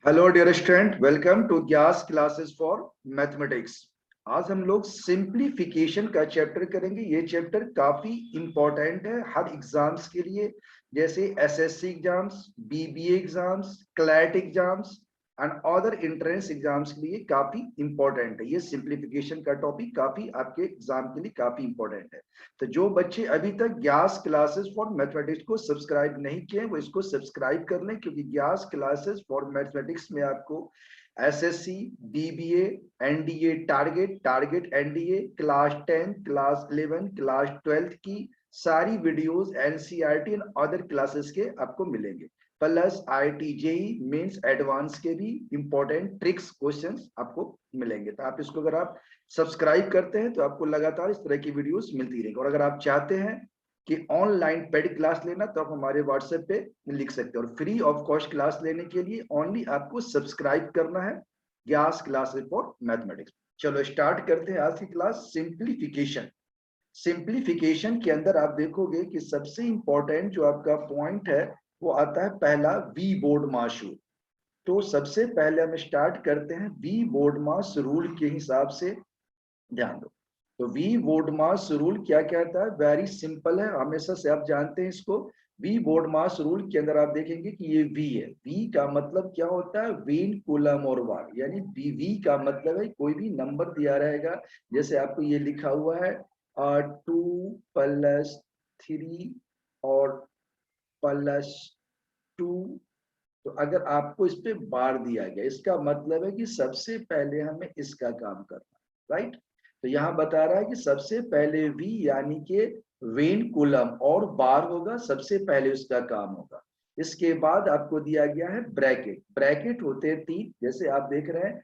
Hello dear student, welcome to ग्यास classes for mathematics. आज हम लोग सिंप्लीफिकेशन का चैप्टर करेंगे। ये चैप्टर काफी इंपॉर्टेंट है हर एग्जाम्स के लिए, जैसे SSC exams, BBA exams, CLAT exams and other entrance exams के लिए काफी इंपॉर्टेंट है। ये सिंप्लीफिकेशन का टॉपिक काफी आपके एग्जाम के लिए काफी इंपॉर्टेंट है। तो जो बच्चे अभी तक ग्यास क्लासेस फॉर मैथमेटिक्स को सब्सक्राइब नहीं किए वो इसको सब्सक्राइब कर लें, क्योंकि ग्यास क्लासेस फॉर मैथमेटिक्स में आपको SSC, BBA, NDA target NDA, class 10, class 11, class 12 की सारी videos NCERT and other classes के आपको मिलेंगे, plus IIT JEE mains advance के भी इंपॉर्टेंट ट्रिक्स क्वेश्चंस आपको मिलेंगे। तो आप इसको अगर आप सब्सक्राइब करते हैं तो आपको लगातार इस तरह की वीडियोस मिलती रहेंगी। और अगर आप चाहते हैं कि ऑनलाइन पेड क्लास लेना तो आप हमारे व्हाट्सएप पे लिख सकते हैं। और फ्री ऑफ कॉस्ट क्लास लेने के लिए ओनली आपको सब्सक्राइब करना है ग्यास क्लासेस फॉर मैथमेटिक्स। चलो स्टार्ट करते हैं आज की क्लास। सिंप्लीफिकेशन। सिंप्लीफिकेशन के अंदर आप देखोगे कि सबसे इंपॉर्टेंट जो आपका पॉइंट है वो आता है पहला, वी बोर्ड मास रूल। तो सबसे पहले हम स्टार्ट करते हैं वी बोर्ड मास रूल के हिसाब से। ध्यान दो, तो वी बोर्ड मास रूल क्या कहता है? वेरी सिंपल है, हमेशा से आप जानते हैं इसको। वी बोर्ड मास रूल के अंदर आप देखेंगे कि ये वी है। वी का मतलब क्या होता है? वीन, कूलम और वाट। यानी वी का मतलब है कोई भी नंबर दिया रहेगा, जैसे आपको ये लिखा हुआ है 2+3 और +2। तो अगर आपको इस पे बार दिया गया, इसका मतलब है कि सबसे पहले हमें इसका काम करना, राइट। तो यहाँ बता रहा है कि सबसे पहले वी यानी कि वेन कूलम और बार होगा, सबसे पहले उसका काम होगा। इसके बाद आपको दिया गया है ब्रैकेट। ब्रैकेट होते हैं तीन, जैसे आप देख रहे हैं।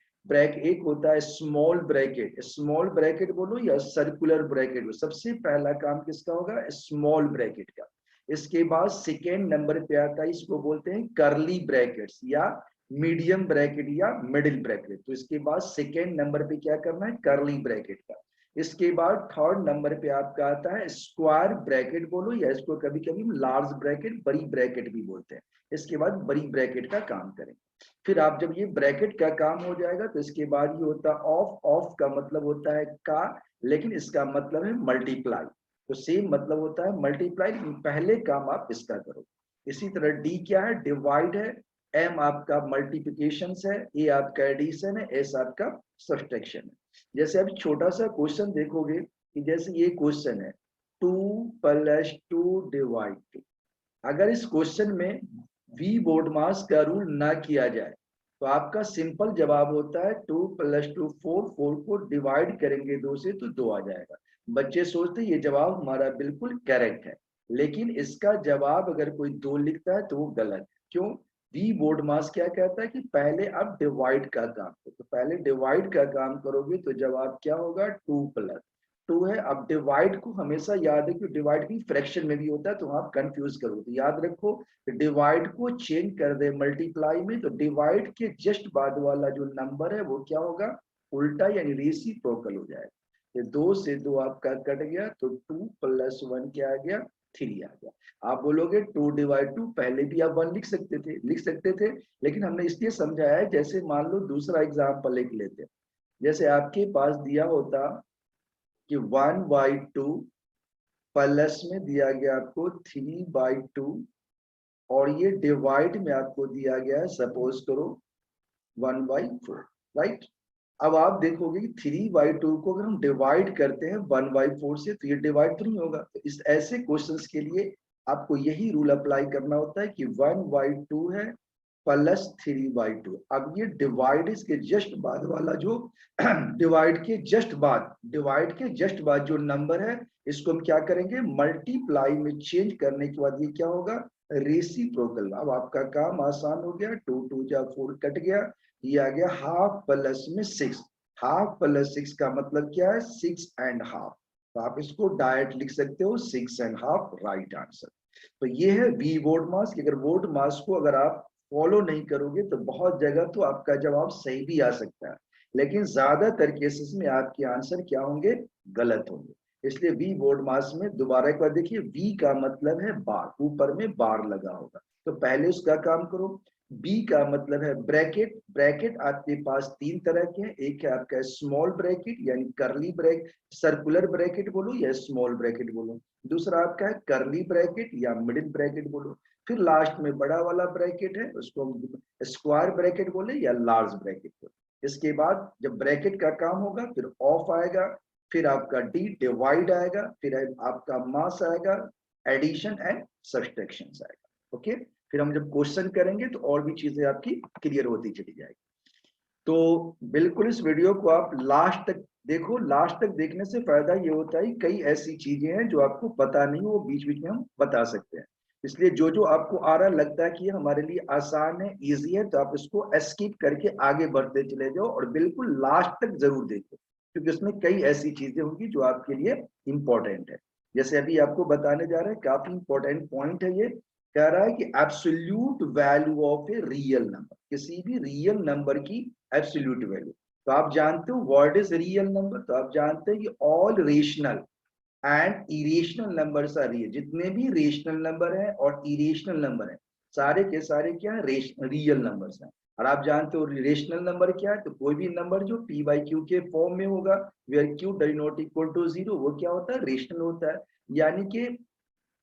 एक होता है स्मॉल ब्रैकेट, स्मॉल ब्रैकेट बोलो या सर्कुलर ब्रैकेट बोलो, सबसे पहला काम किसका होगा? स्मॉल ब्रैकेट का। इसके बाद सेकेंड नंबर पे आता है, इसको बोलते हैं करली ब्रैकेट्स या मीडियम ब्रैकेट या मिडिल ब्रैकेट। तो इसके बाद सेकेंड नंबर पे क्या करना है? करली ब्रैकेट का। इसके बाद थर्ड नंबर पे आपका आता है स्क्वायर ब्रैकेट बोलो, या इसको कभी कभी लार्ज ब्रैकेट, बड़ी ब्रैकेट भी बोलते हैं। इसके बाद बड़ी ब्रैकेट का काम करेंगे। फिर आप जब ये ब्रैकेट का काम हो जाएगा तो इसके बाद ये होता है ऑफ। ऑफ का मतलब होता है का, लेकिन इसका मतलब है मल्टीप्लाई। तो सेम मतलब होता है मल्टीप्लाई, पहले काम आप इसका करो। इसी तरह डी क्या है? डिवाइड है। एम आपका मल्टीप्लिकेशन है, ए आपका एडिशन है, एस आपका सब्सट्रैक्शन है। जैसे अब छोटा सा क्वेश्चन देखोगे कि जैसे ये क्वेश्चन है 2+2 डिवाइड 2। अगर इस क्वेश्चन में वी बोर्ड मास का रूल ना किया जाए तो आपका सिंपल जवाब होता है 2+2 4, 4 को डिवाइड करेंगे 2 से तो 2 आ जाएगा। बच्चे सोचते ये जवाब हमारा बिल्कुल करेक्ट है, लेकिन इसका जवाब अगर कोई 2 लिखता है तो वो गलत है। क्यों? वी बोर्ड मास क्या कहता है कि पहले आप डिवाइड का काम करो। तो पहले डिवाइड का काम करोगे तो जवाब क्या होगा? 2+2 है। अब डिवाइड को हमेशा याद है कि डिवाइड भी फ्रैक्शन में भी होता है, तो आप कंफ्यूज करो तो याद रखो डिवाइड को चेंज कर दे मल्टीप्लाई में, तो डिवाइड के जस्ट बाद वाला जो नंबर है वो क्या होगा? उल्टा यानी रेसिप्रोकल हो जाएगा। ये 2 से 2 आपका कट गया तो 2+1 क्या आ गया? 3 आ गया। आप बोलोगे 2/2, पहले भी आप 1 लिख सकते थे, लेकिन हमने इसलिए समझाया है। जैसे मान लो दूसरा एग्जाम्पल लिख लेते, जैसे आपके पास दिया होता कि 1/2 प्लस में दिया गया आपको 3/2, और ये डिवाइड में आपको दिया गया है सपोज करो 1/4, राइट। अब आप देखोगे कि 3/2 को अगर हम डिवाइड करते हैं 1/4 से तो ये डिवाइड तो नहीं होगा। तो इस ऐसे क्वेश्चंस के लिए आपको यही रूल अप्लाई करना होता है कि 1/2 है +3/2। अब ये डिवाइड इसके जस्ट बाद वाला जो डिवाइड के जस्ट बाद जो नंबर है, इसको हम क्या करेंगे? मल्टीप्लाई में चेंज करने के बाद ये क्या होगा? रेसिप्रोकल। अब आपका काम आसान हो गया, 2 2 जा 4 कट गया, ये आ गया हाफ प्लस में 6। हाफ प्लस 6 का मतलब क्या है? 6.5। तो आप इसको डायरेक्ट लिख सकते हो 6.5, राइट आंसर। तो ये है वी बोर्ड मास। अगर बोर्ड मास को अगर आप फॉलो नहीं करोगे तो बहुत जगह तो आपका जवाब सही भी आ सकता है, लेकिन ज्यादातर केसेस में आपके आंसर क्या होंगे? गलत होंगे। इसलिए वी बोर्ड मास में दोबारा एक बार देखिए, वी का मतलब है बार, ऊपर में बार लगा होगा। तो पहले उसका काम करो। बी का मतलब है ब्रैकेट। ब्रैकेट आपके पास तीन तरह के हैं, एक है आपका स्मॉल ब्रैकेट यानी करली ब्रैकेट, सर्कुलर ब्रैकेट बोलो या स्मॉल ब्रैकेट बोलो। दूसरा आपका है करली ब्रैकेट या मिडिल ब्रैकेट बोलो। फिर लास्ट में बड़ा वाला ब्रैकेट है, उसको हम स्क्वायर ब्रैकेट बोले या लार्ज ब्रैकेट बोले। इसके बाद जब ब्रैकेट का काम होगा फिर ऑफ आएगा, फिर आपका डी डिवाइड आएगा, फिर आपका मास आएगा, एडिशन एंड सब्सट्रैक्शन आएगा। ओके, फिर हम जब क्वेश्चन करेंगे तो और भी चीजें आपकी क्लियर होती चली जाएगी। तो बिल्कुल इस वीडियो को आप लास्ट तक देखो। लास्ट तक देखने से फायदा ये होता है कई ऐसी चीजें हैं जो आपको पता नहीं, वो बीच बीच में हम बता सकते हैं। इसलिए जो जो आपको आ रहा लगता है कि ये हमारे लिए आसान है, इजी है, तो आप इसको स्किप करके आगे बढ़ते चले जाओ और बिल्कुल लास्ट तक जरूर देखो, क्योंकि इसमें कई ऐसी चीजें होंगी जो आपके लिए इंपॉर्टेंट है। जैसे अभी आपको बताने जा रहे हैं, काफी इंपॉर्टेंट पॉइंट है ये। कह रहा है कि absolute value of a real number, किसी भी रियल नंबर की एब्सोल्यूट वैल्यू। तो आप जानते हो व्हाट इज रियल नंबर, तो आप जानते हैं कि all rational and irrational numbers are real. जितने भी रेशनल नंबर हैं और इरेशनल नंबर हैं, सारे के सारे क्या है, रियल नंबर्स हैं। और आप जानते हो रेशनल नंबर क्या है, तो कोई भी नंबर जो p बाई क्यू के फॉर्म में होगा, where q does not equal to 0, वो क्या होता है, रेशनल होता है। यानी कि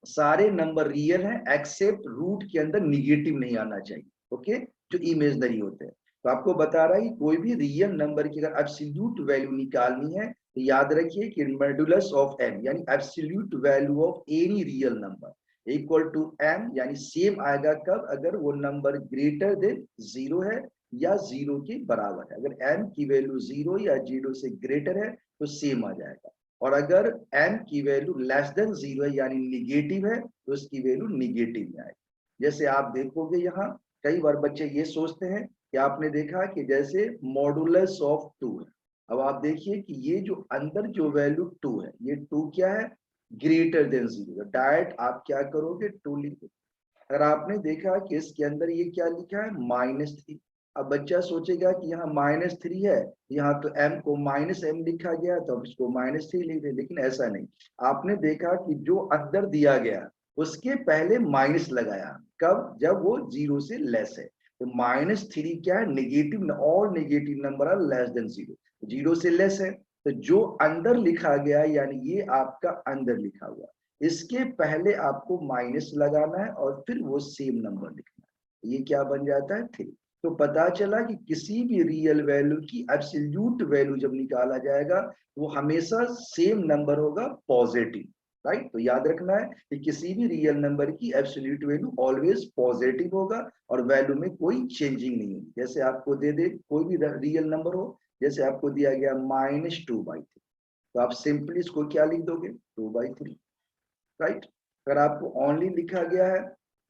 सारे नंबर रियल हैं एक्सेप्ट रूट के अंदर निगेटिव नहीं आना चाहिए। ओके, जो इमेजनरी होते हैं। तो आपको बता रहा है कि कोई भी रियल नंबर की अगर एब्सोल्यूट वैल्यू निकालनी है तो याद रखिए कि मॉड्यूलस ऑफ m यानी absolute value of any real number equal to m, यानी सेम आएगा कब, अगर वो नंबर ग्रेटर देन 0 है या 0 के बराबर है। अगर m की वैल्यू 0 या 0 से ग्रेटर है तो सेम आ जाएगा, और अगर m की वैल्यू लेस देन 0 है यानी निगेटिव है तो उसकी वैल्यू निगेटिव में आएगी। जैसे आप देखोगे यहाँ कई बार बच्चे ये सोचते हैं कि आपने देखा कि जैसे मॉडुलस ऑफ 2 है। अब आप देखिए कि ये जो अंदर जो वैल्यू 2 है, ये 2 क्या है, ग्रेटर देन 0। डायरेक्ट आप क्या करोगे, 2 लिख दो। अगर आपने देखा कि इसके अंदर ये क्या लिखा है, -3। अब बच्चा सोचेगा कि यहाँ -3 है, यहाँ तो m को -m लिखा गया तो अब इसको -3 लिख दे, लेकिन ऐसा नहीं। आपने देखा कि जो अंदर दिया गया उसके पहले माइनस लगाया, कब, जब वो 0 से लेस है। तो -3 क्या है, नेगेटिव, और negative number are less than 0, 0 से लेस है। तो जो अंदर लिखा गया यानी ये आपका अंदर लिखा हुआ, इसके पहले आपको माइनस लगाना है और फिर वो सेम नंबर लिखना है। ये क्या बन जाता है, 3। तो पता चला कि किसी भी रियल वैल्यू की एब्सोल्यूट वैल्यू जब निकाला जाएगा वो हमेशा सेम नंबर होगा, पॉजिटिव। राइट, तो याद रखना है कि किसी भी रियल नंबर की एब्सोल्यूट वैल्यू ऑलवेज पॉजिटिव होगा और वैल्यू में कोई चेंजिंग नहीं होगी। जैसे आपको दे दे कोई भी रियल नंबर हो, जैसे आपको दिया गया -2/3, तो आप सिंपली इसको क्या लिख दोगे, 2/3। राइट, अगर आपको ओनली लिखा गया है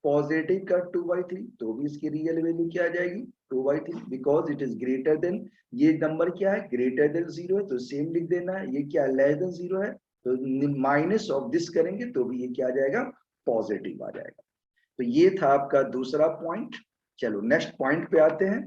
पॉजिटिव का 2/3 तो भी इसकी रियल वैल्यू क्या आ जाएगी, 2/3, because it is greater than, ये नंबर क्या है, ग्रेटर देन 0 है तो सेम लिख देना है। ये क्या लेस देन 0 है तो माइनस ऑफ दिस करेंगे तो भी ये क्या आ जाएगा, पॉजिटिव आ जाएगा। तो ये था आपका दूसरा पॉइंट। चलो नेक्स्ट पॉइंट पे आते हैं।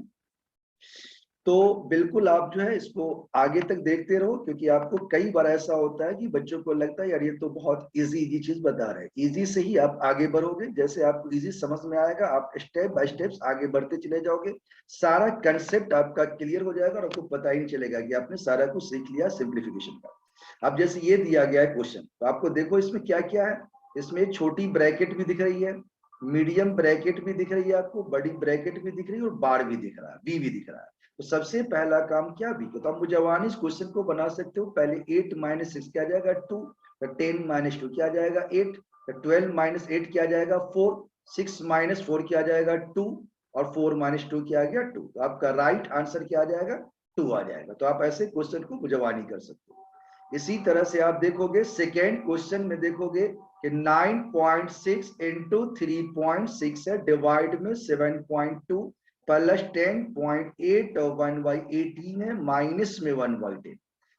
तो बिल्कुल आप जो है इसको आगे तक देखते रहो, क्योंकि आपको कई बार ऐसा होता है कि बच्चों को लगता है यार ये तो बहुत इजी चीज बता रहे हैं। इजी से ही आप आगे बढ़ोगे, जैसे आपको इजी समझ में आएगा आप स्टेप बाय स्टेप्स आगे बढ़ते चले जाओगे, सारा कंसेप्ट आपका क्लियर हो जाएगा और आपको पता ही नहीं चलेगा कि आपने सारा कुछ सीख लिया सिंप्लीफिकेशन का। अब जैसे ये दिया गया है क्वेश्चन, तो आपको देखो इसमें क्या क्या है। इसमें छोटी ब्रैकेट भी दिख रही है, मीडियम ब्रैकेट भी दिख रही है आपको, बड़ी ब्रैकेट भी दिख रही है और बार भी दिख रहा है, बी भी दिख रहा है। तो सबसे पहला काम क्या भी, तो आप मुझे इस क्वेश्चन को बना सकते हो। पहले 8 - 6 क्या आ जाएगा, 2। 10 - 2 क्या आ जाएगा, 8। 12 - 8 क्या आ जाएगा, 4। 6 - 4 क्या आ जाएगा, 2। और 4 - 2 क्या आ गया, 2। तो आपका राइट आंसर क्या आ जाएगा, 2 आ जाएगा। तो आप ऐसे क्वेश्चन को मुझवानी कर सकते हो। इसी तरह से आप देखोगे सेकेंड क्वेश्चन में देखोगे कि 9.6 इंटू 3.6 है, डिवाइड में 7.2 प्लस 10.8 और 1/18 है, माइनस में 1/10।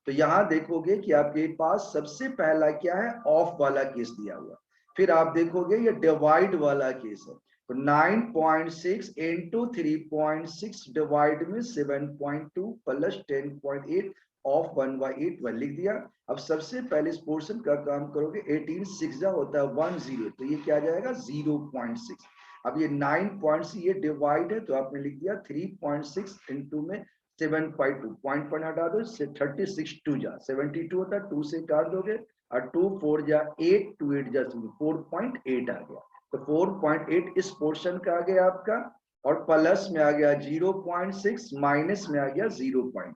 तो यहां देखोगे कि आपके पास सबसे पहला क्या है, ऑफ वाला केस दिया हुआ। फिर आप देखोगे ये डिवाइड वाला केस है। तो 9.6 इंटू 3.6 डिवाइड में 7.2 प्लस 10.8 ऑफ 1/8 लिख दिया। अब सबसे पहले इस पोर्शन का काम करोगे, 18 6 होता है 10, तो ये क्या आ जाएगा 0.6। अब ये 9 पॉइंट से ये डिवाइड है, तो आपने लिख दिया 3.6 इंटू में 7.2, पॉइंट पॉइंट हटा दो, 36 2 जा 72 होता है, 2 से काट दोगे और 2 4 जा 8, 2 8 जा 4.8 आ गया। तो 4.8 इस पोर्शन का आ गया आपका, और प्लस में आ गया 0.6, माइनस में आ गया 0.1।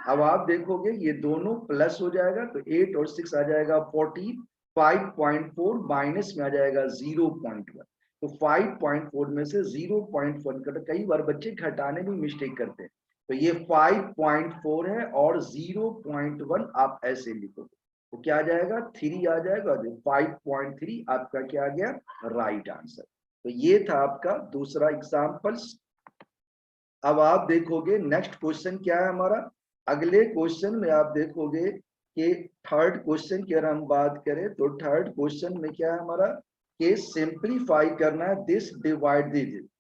अब आप देखोगे ये दोनों प्लस हो जाएगा, तो 8 और 6 आ जाएगा 45.4, माइनस में आ जाएगा 0.1। तो 5.4 में से 0.1 कट, कई बार बच्चे घटाने में मिस्टेक करते हैं, तो ये 5.4 है और 0.1 आप ऐसे लिखोगे, तो क्या आ जाएगा 3 आ जाएगा, 5.3 आपका क्या आ गया राइट आंसर। तो ये था आपका दूसरा एग्जाम्पल्स। अब आप देखोगे नेक्स्ट क्वेश्चन क्या है हमारा। अगले क्वेश्चन में आप देखोगे कि थर्ड क्वेश्चन की अगर हम बात करें, तो थर्ड क्वेश्चन में क्या है हमारा कि सिंप्लीफाई करना है दिस डिवाइड,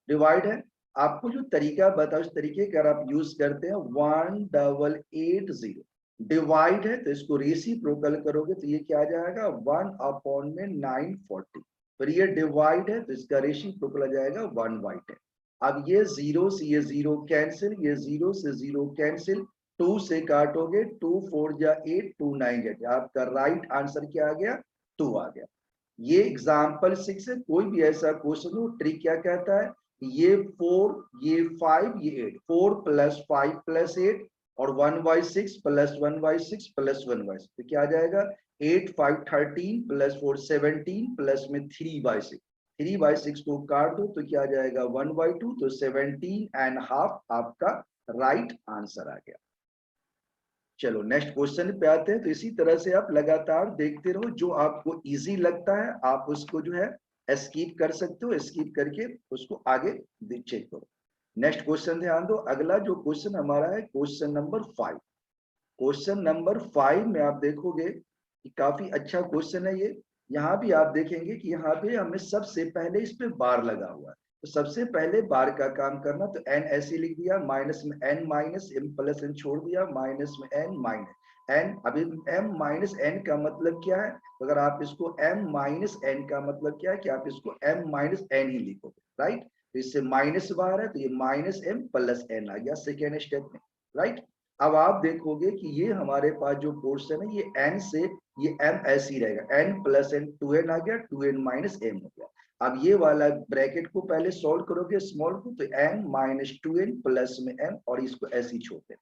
डिवाइड है, आपको जो तरीका बताओ उस तरीके का आप यूज करते हैं 1880। डिवाइड है तो इसको रेसिप्रोकल करोगे तो ये क्या आ जाएगा 1 में 940। फिर ये डिवाइड है तो इसका रेसिप्रोकल आ जाएगा 1/10। अब ये 0 से ये 0 कैंसिल, ये 0 से 0 कैंसिल, 2 से काटोगे 2 4 जा 8, 2 9 गेट, आपका राइट आंसर क्या आ गया 2 आ गया। ये एग्जाम्पल 6 है। कोई भी ऐसा क्वेश्चन हो, ट्रिक क्या कहता है, ये 4 ये 5 ये 8, 4 + 5 + 8 और 1/6 + 1/6 + 1/6, तो क्या आ जाएगा 8 5 13 + 4 17 प्लस में 3/6, 3/6 को काट दो तो क्या आ जाएगा 1/2, तो 17.5 आपका राइट आंसर आ गया। चलो नेक्स्ट क्वेश्चन पे आते हैं। तो इसी तरह से आप लगातार देखते रहो, जो आपको इजी लगता है आप उसको जो है स्किप कर सकते हो, स्किप करके उसको आगे चेक करो। नेक्स्ट क्वेश्चन ध्यान दो। अगला जो क्वेश्चन हमारा है क्वेश्चन नंबर 5। क्वेश्चन नंबर 5 में आप देखोगे कि काफी अच्छा क्वेश्चन है ये। यहाँ भी आप देखेंगे कि यहाँ पे हमने सबसे पहले इस पे बार लगा हुआ है, तो सबसे पहले बार का काम करना, तो n ऐसे लिख दिया, माइनस में n minus m plus n छोड़ दिया, माइनस में n माइनस n। अभी m माइनस n का मतलब क्या है, तो अगर आप इसको m माइनस n का मतलब क्या है कि आप इसको m माइनस n ही लिखोगे, राइट। तो इससे माइनस बाहर है तो ये माइनस m प्लस n आ गया सेकेंड स्टेप में, राइट। अब आप देखोगे कि ये हमारे पास जो पोर्शन है ये n से ये m ऐसे ही रहेगा, n प्लस n 2n आ गया, 2n माइनस m हो गया। अब ये वाला ब्रैकेट को पहले सॉल्व करोगे स्मॉल को, तो n माइनस 2n प्लस में m और इसको ऐसे ही छोड़ देना।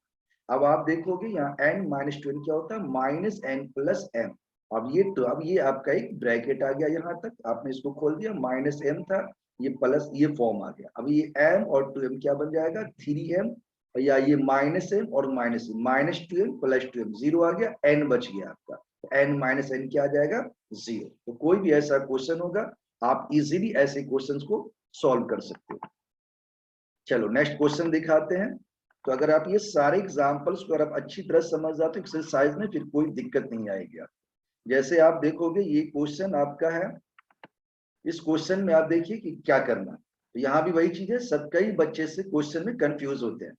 अब आप देखोगे यहाँ n माइनस 2n क्या होता है माइनस n प्लस m। अब ये तो अब ये आपका एक ब्रैकेट आ गया, यहाँ तक आपने इसको खोल दिया, माइनस m था ये प्लस ये फॉर्म आ गया। अब ये m और 2m क्या बन जाएगा 3m, या ये माइनस m और minus minus 2m plus 2m, 0 आ गया, n बच गया आपका, तो n माइनस n क्या आ जाएगा 0। तो कोई भी ऐसा क्वेश्चन होगा आप इजीली ऐसे क्वेश्चंस को सॉल्व कर सकते हो। चलो नेक्स्ट क्वेश्चन दिखाते हैं। तो अगर आप ये सारे एग्जांपल्स को अगर आप अच्छी तरह समझ जाते हो एक्सरसाइज में, फिर कोई दिक्कत नहीं आएगी। जैसे आप देखोगे ये क्वेश्चन आपका है, इस क्वेश्चन में आप देखिए कि क्या करना है। तो यहाँ भी वही चीज है, सब कई बच्चे से क्वेश्चन में कंफ्यूज होते हैं,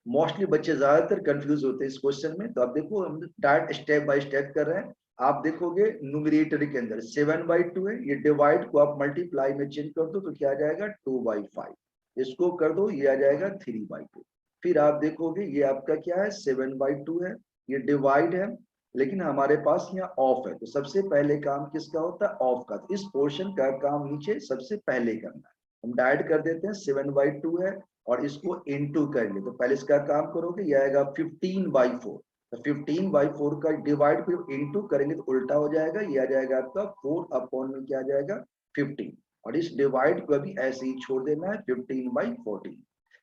मोस्टली बच्चे ज्यादातर कंफ्यूज होते हैं इस क्वेश्चन में। तो आप देखो हम डायरेक्ट स्टेप बाय स्टेप कर रहे हैं। आप देखोगे न्यूमरेटर के अंदर 7/2 है, ये डिवाइड को आप मल्टीप्लाई में चेंज कर दो तो क्या आ जाएगा 2/5, इसको कर दो ये आ जाएगा 3/2। फिर आप देखोगे ये आपका क्या है 7/2 है, ये डिवाइड है, लेकिन हमारे पास यहाँ ऑफ है, तो सबसे पहले काम किसका होता है ऑफ का, तो इस पोर्शन का काम नीचे सबसे पहले करना है। हम डायरेक्ट कर देते हैं 7/2 है और इसको इनटू करेंगे, तो पहले इसका काम करोगे ये आएगा 15/4, तो 15/4 का डिवाइड फिर इनटू करेंगे तो उल्टा हो जाएगा, ये आ जाएगा आपका 4 में क्या आ जाएगा 15, और इस डिवाइड को भी ऐसे ही छोड़ देना है 15/14।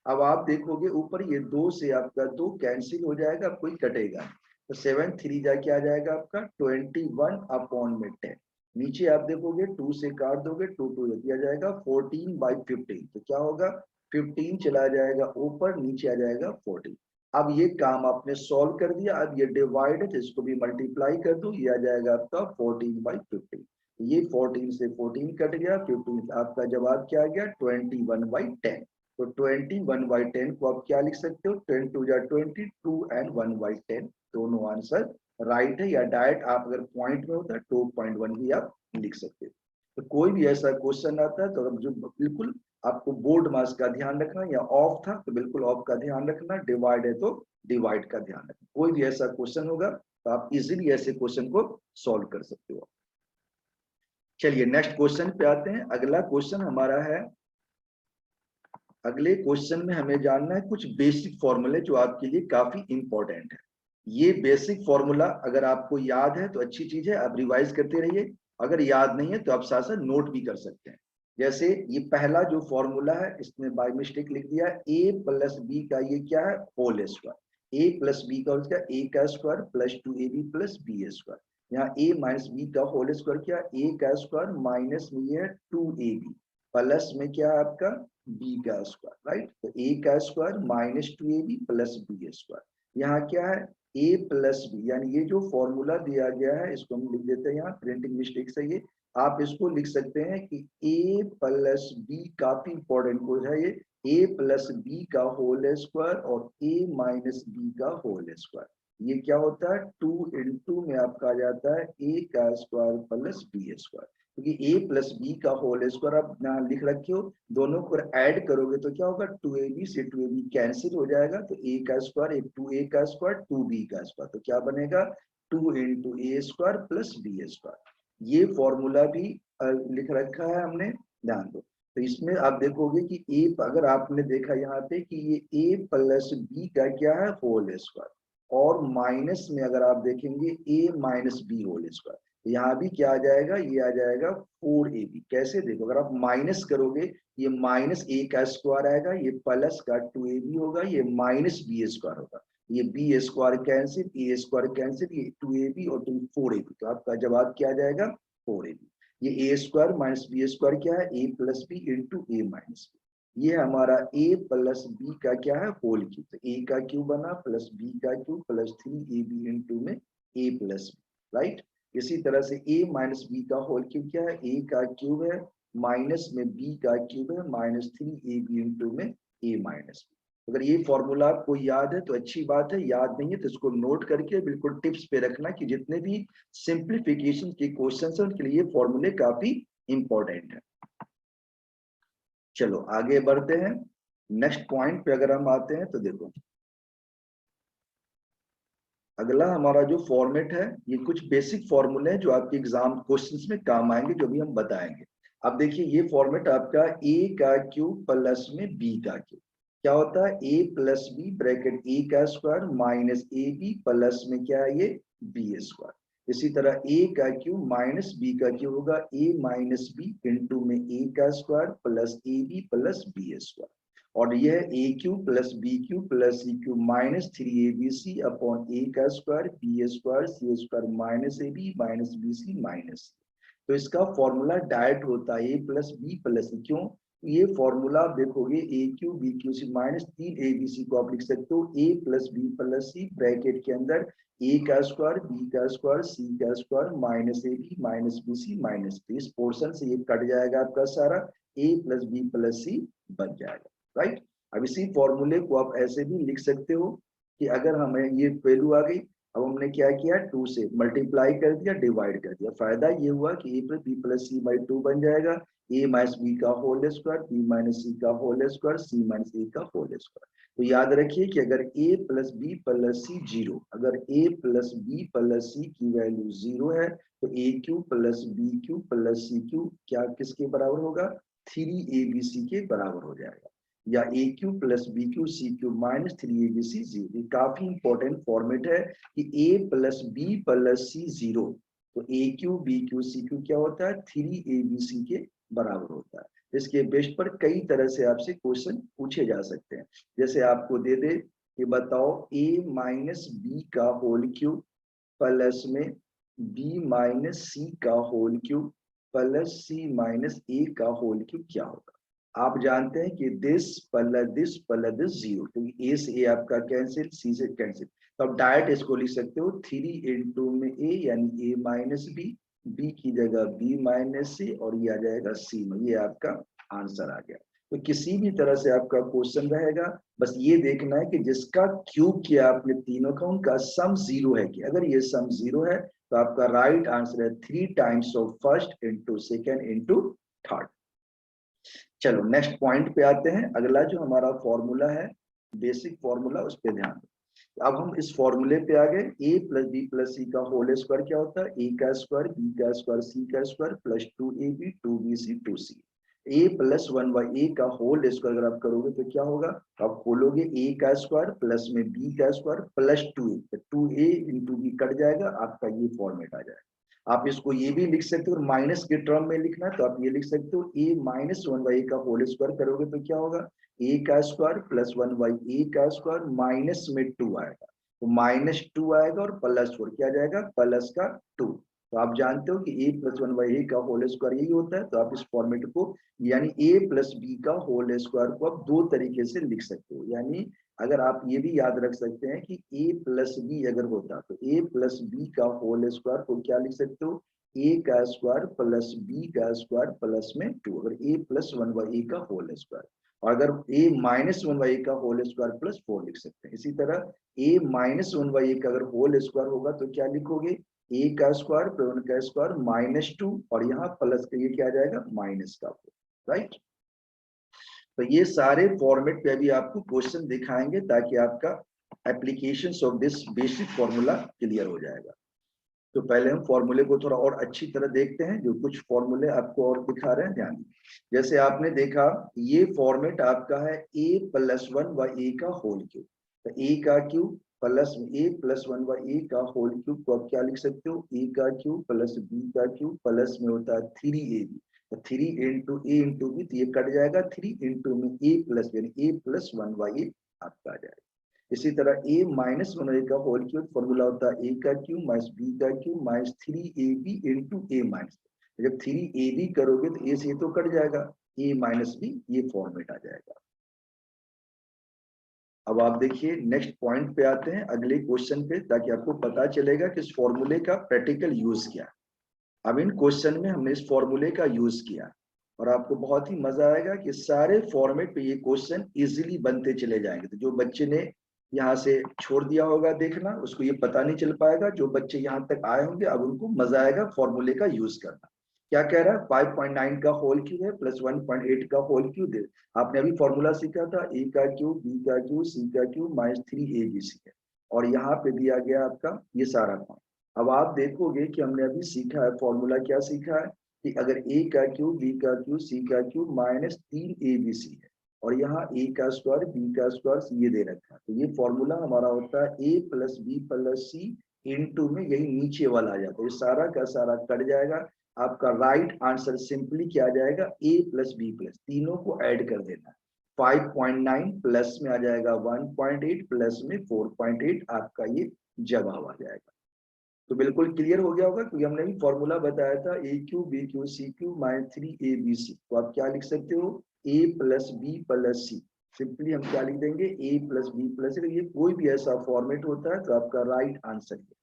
अब आप देखोगे ऊपर ये 2 से आपका 2 कैंसिल हो जाएगा, कोई कटेगा, तो 7 3 जा क्या आ जाएगा आपका 21/10। नीचे आप देखोगे 2 से काट दोगे 2 2 दिया जाएगा 14/15, तो क्या होगा 15 चला जाएगा ऊपर, नीचे आ जाएगा 14। अब ये काम आपने सॉल्व कर दिया, अब ये डिवाइड है तो इसको भी मल्टीप्लाई कर दो, ये आ जाएगा आपका 14/15। ये 14 से 14 कट गया, 15 आपका जवाब क्या आ गया 21/10। तो 21/10 को आप क्या लिख सकते हो 10 2 जा 20, 2 and 1/10 दोनों आंसर राइट है, या डायरेक्ट आप अगर पॉइंट में होता है 2.1 भी आप लिख सकते हो। तो कोई भी ऐसा क्वेश्चन आता है तो जो बिल्कुल आपको बोर्ड मास का ध्यान रखना, या ऑफ था तो बिल्कुल ऑफ का ध्यान रखना, डिवाइड है तो डिवाइड का ध्यान रखना। कोई भी ऐसा क्वेश्चन होगा तो आप इजीली ऐसे क्वेश्चन को सॉल्व कर सकते हो। चलिए नेक्स्ट क्वेश्चन पे आते हैं। अगला क्वेश्चन हमारा है, अगले क्वेश्चन में हमें जानना है कुछ बेसिक फॉर्मूले जो आपके लिए काफी इंपॉर्टेंट है। ये बेसिक फॉर्मूला अगर आपको याद है तो अच्छी चीज है, आप रिवाइज करते रहिए। अगर याद नहीं है तो आप साथ साथ नोट भी कर सकते हैं। जैसे ये पहला जो फॉर्मूला है, इसमें बाय मिस्टेक लिख दिया a प्लस बी का ये क्या है, whole square. a plus B का क्या, a का square plus 2ab plus b square. यहाँ a माइनस बी का होल स्क्वायर क्या, a का स्क्वायर माइनस में ये है 2ab प्लस में क्या है आपका b का स्क्वायर, राइट। तो a का square minus 2ab plus b square. यहाँ क्या है a प्लस बी, यानी ये जो फॉर्मूला दिया गया है इसको हम लिख देते हैं यहाँ प्रिंटिंग मिस्टेक से। ये आप इसको लिख सकते हैं कि a प्लस बी, काफी इंपॉर्टेंट कोड है ये, a प्लस बी का होल स्क्वायर और a माइनस बी का होल स्क्वायर। ये क्या होता है, 2 इंटू में आपका आ जाता है a का स्क्वायर प्लस b स्क्वायर। क्योंकि a प्लस बी का होल स्क्वायर आप यहाँ लिख रखे हो, दोनों को ऐड करोगे तो क्या होगा, 2ab से 2ab कैंसिल हो जाएगा, तो a का स्क्वायर, एक 2a का स्क्वायर 2b का स्क्वायर, तो क्या बनेगा 2 into A square plus B square. ये फॉर्मूला भी लिख रखा है हमने, ध्यान दो। तो इसमें आप देखोगे कि a, अगर आपने देखा यहाँ पे कि ये a प्लस बी का क्या है, होल स्क्वायर, और माइनस में अगर आप देखेंगे a minus b whole square, यहाँ भी क्या आ जाएगा, ये आ जाएगा 4ab। कैसे देखो, अगर आप माइनस करोगे ये माइनस a का स्क्वायर आएगा, ये प्लस का 2ab होगा, ये माइनस b स्क्वायर होगा, ये बी स्क्वायर कैंसिल, ए स्क्वायर कैंसिल, ये 2ab और 4ab, तो आपका जवाब क्या आ जाएगा 4ab। ये ए स्क्वायर माइनस बी स्क्वायर क्या है, ए प्लस बी इंटू ए माइनस बी। ये हमारा a प्लस बी का क्या है, होल क्यूब। तो a का क्यूब बना प्लस b का क्यूब प्लस 3ab इंटू में a प्लस बी, राइट। इसी तरह से a माइनस बी का होल क्यूब क्या है, a का क्यूब है माइनस में b का क्यूब है माइनस 3ab इंटू में a माइनस बी। अगर ये फॉर्मूला आपको याद है तो अच्छी बात है, याद नहीं है तो इसको नोट करके बिल्कुल टिप्स पे रखना कि जितने भी सिंप्लीफिकेशन के क्वेश्चन है उनके लिए फॉर्मूले काफी इंपॉर्टेंट है। चलो आगे बढ़ते हैं। नेक्स्ट पॉइंट पे अगर हम आते हैं तो देखो, अगला हमारा जो फॉर्मेट है, ये कुछ बेसिक फॉर्मूले हैं जो आपके एग्जाम क्वेश्चंस में काम आएंगे, जो भी हम बताएंगे। अब देखिए ये फॉर्मेट आपका a का क्यूब प्लस में b का क्यूब, क्या होता है a plus b bracket a का square minus A B plus में क्या है ये b स्क्वायर। इसी तरह a का क्यूब माइनस b का क्यूब होगा a माइनस बी इंटू में a का square plus A B plus b square. और यह A cube plus B cube plus C cube minus 3abc upon a का square b square C square minus A B minus B C minus C. तो इसका formula direct होता है a plus B plus C. क्यों, ये formula आप देखोगे A cube B cube c minus 3abc को आप लिख सकते हो a plus B plus c bracket के अंदर a का स्क्वायर b का स्क्वायर c का square minus A B minus B C minus. इस पोर्शन से ये कट जाएगा आपका सारा, a plus B plus c बन जाएगा, राइट। अब इसी फॉर्मूले को आप ऐसे भी लिख सकते हो कि अगर हमें ये वैल्यू आ गई, अब हमने क्या किया 2 से मल्टीप्लाई कर दिया, डिवाइड कर दिया, फायदा ये हुआ कि a plus B plus c by 2 बन जाएगा, a माइनस बी का whole square b minus c का whole square c minus a का होल स्क्वायर। तो याद रखिए कि अगर a plus B plus C zero, अगर a plus B plus c की वैल्यू जीरो है तो a cube plus B cube plus C cube क्या किसके बराबर होगा, 3abc के बराबर हो जाएगा, या A cube plus B cube C cube minus 3abc zero. ये काफी इंपॉर्टेंट फॉर्मेट है कि a plus B plus C zero, तो A cube B cube C cube क्या होता है 3abc के बराबर होता है। इसके बेस पर कई तरह से आपसे क्वेश्चन पूछे जा सकते हैं। जैसे आपको दे दे कि बताओ a माइनस बी का होल क्यूब प्लस में b माइनस सी का whole cube plus c minus a का होल क्यूब क्या होगा। आप जानते हैं कि दिस प्लस जीरो, क्योंकि ए से ए आपका कैंसिल, सी से कैंसिल, तो आप डायरेक्ट इसको लिख सकते हो 3 इंटू में ए यानी ए माइनस बी की जगह बी माइनस सी, और ये आ जाएगा सी में, ये आपका आंसर आ गया। तो किसी भी तरह से आपका क्वेश्चन रहेगा, बस ये देखना है कि जिसका क्यूब किया आपने तीनों का उनका सम जीरो है कि, अगर ये सम जीरो है तो आपका राइट आंसर है 3 times of first into second into third. चलो नेक्स्ट पॉइंट पे आते हैं। अगला जो हमारा फॉर्मूला है, बेसिक फॉर्मूला, उस पे ध्यान दो। अब हम इस फॉर्मूले पे आ गए। ए प्लस बी प्लस सी का होल स्क्वायर क्या होता है? ए का स्क्वायर बी का स्क्वायर सी का square plus 2ab 2bc 2c। ए प्लस 1/a का होल स्क्वायर अगर आप करोगे तो क्या होगा? आप खोलोगे ए का स्क्वायर प्लस में बी का square plus 2a, 2a into b cut जाएगा, आपका ये फॉर्मेट आ जाएगा। आप इसको ये भी लिख सकते हो, माइनस के टर्म में लिखना है तो आप ये लिख सकते हो ए माइनस 1/a का होल स्क्वायर करोगे तो क्या होगा? ए का स्क्वायर प्लस 1/a का स्क्वायर माइनस में 2 आएगा, तो -2 आएगा और प्लस 4 क्या जाएगा? प्लस का 2। तो आप जानते हो कि a प्लस 1/a का होल स्क्वायर यही होता है। तो आप इस फॉर्मेट को यानी a प्लस बी का होल स्क्वायर को आप दो तरीके से लिख सकते हो। यानी अगर आप ये भी याद रख सकते हैं कि a प्लस बी अगर होता तो a प्लस बी का होल स्क्वायर को क्या लिख सकते हो? a का स्क्वायर प्लस b का स्क्वायर प्लस में 2, अगर a प्लस 1/a का होल स्क्वायर। और अगर a माइनस 1/a का होल स्क्वायर प्लस 4 लिख सकते हैं। इसी तरह a माइनस 1/a का अगर होल स्क्वायर होगा तो क्या लिखोगे? a का स्क्वायर प्लस 1 का स्क्वायर -2 और यहाँ प्लस का ये क्या आ जाएगा? माइनस का 4, राइट। तो ये सारे फॉर्मेट पे अभी आपको क्वेश्चन दिखाएंगे ताकि आपका application of this basic formula clear हो जाएगा। तो पहले हम फॉर्मूले को थोड़ा और अच्छी तरह देखते हैं। जो कुछ फॉर्मूले आपको और दिखा रहे हैं, ध्यान दीजिए। जैसे आपने देखा ये फॉर्मेट आपका है a प्लस 1/a का होल क्यूब। तो a का cube plus a plus 1/a का होल क्यूब को आप क्या लिख सकते हो? a का क्यूब प्लस b का क्यूब प्लस में होता है 3ab। तो 3 इंटू a इंटू b, तो ये कट जाएगा, 3 इंटू में a प्लस यानी a प्लस 1/a आपका आ जाएगा। इसी तरह a माइनस 1/a का होल क्यूब फॉर्मूला होता है a का क्यूब माइनस b का cube minus 3ab into a minus. जब 3ab करोगे तो a से तो कट जाएगा, a माइनस b, ये फॉर्मेट आ जाएगा। अब आप देखिए नेक्स्ट पॉइंट पे आते हैं, अगले क्वेश्चन पे, ताकि आपको पता चलेगा कि इस फॉर्मूले का प्रैक्टिकल यूज क्या है। अब इन क्वेश्चन में हमने इस फॉर्मूले का यूज किया और आपको बहुत ही मजा आएगा कि सारे फॉर्मेट पे ये क्वेश्चन इजीली बनते चले जाएंगे। तो जो बच्चे ने यहाँ से छोड़ दिया होगा देखना, उसको ये पता नहीं चल पाएगा। जो बच्चे यहाँ तक आए होंगे अब उनको मजा आएगा फॉर्मूले का यूज करना। क्या कह रहा है? 5.9 का होल क्यूब है प्लस 1.8 का होल क्यूब है। आपने अभी फॉर्मूला सीखा था a का क्यूब b का क्यूब c का क्यूब माइनस 3abc है, और यहाँ पे दिया गया आपका ये सारा पॉइंट। अब आप देखोगे कि हमने अभी सीखा है फॉर्मूला, क्या सीखा है कि अगर a का क्यूब b का क्यूब c का क्यूब माइनस 3abc है और यहाँ a का स्क्वायर b का स्क्वायर ये दे रखा है, तो ये फॉर्मूला हमारा होता है a plus B plus c into में यही नीचे वाला आ जाता है। ये सारा का सारा कट जाएगा, आपका राइट आंसर सिंपली क्या आ जाएगा? a प्लस बी प्लस, तीनों को ऐड कर देना। 5.9 प्लस में आ जाएगा 1.8 प्लस में 4.8, आपका ये जवाब आ जाएगा। तो बिल्कुल क्लियर हो गया होगा क्योंकि हमने भी फॉर्मूला बताया था a cube b cube c cube minus 3abc। तो आप क्या लिख सकते हो? a plus B plus c. Simply हम क्या लिख देंगे? a plus B plus c. ये कोई भी ऐसा फॉर्मेट होता है तो आपका राइट आंसर है।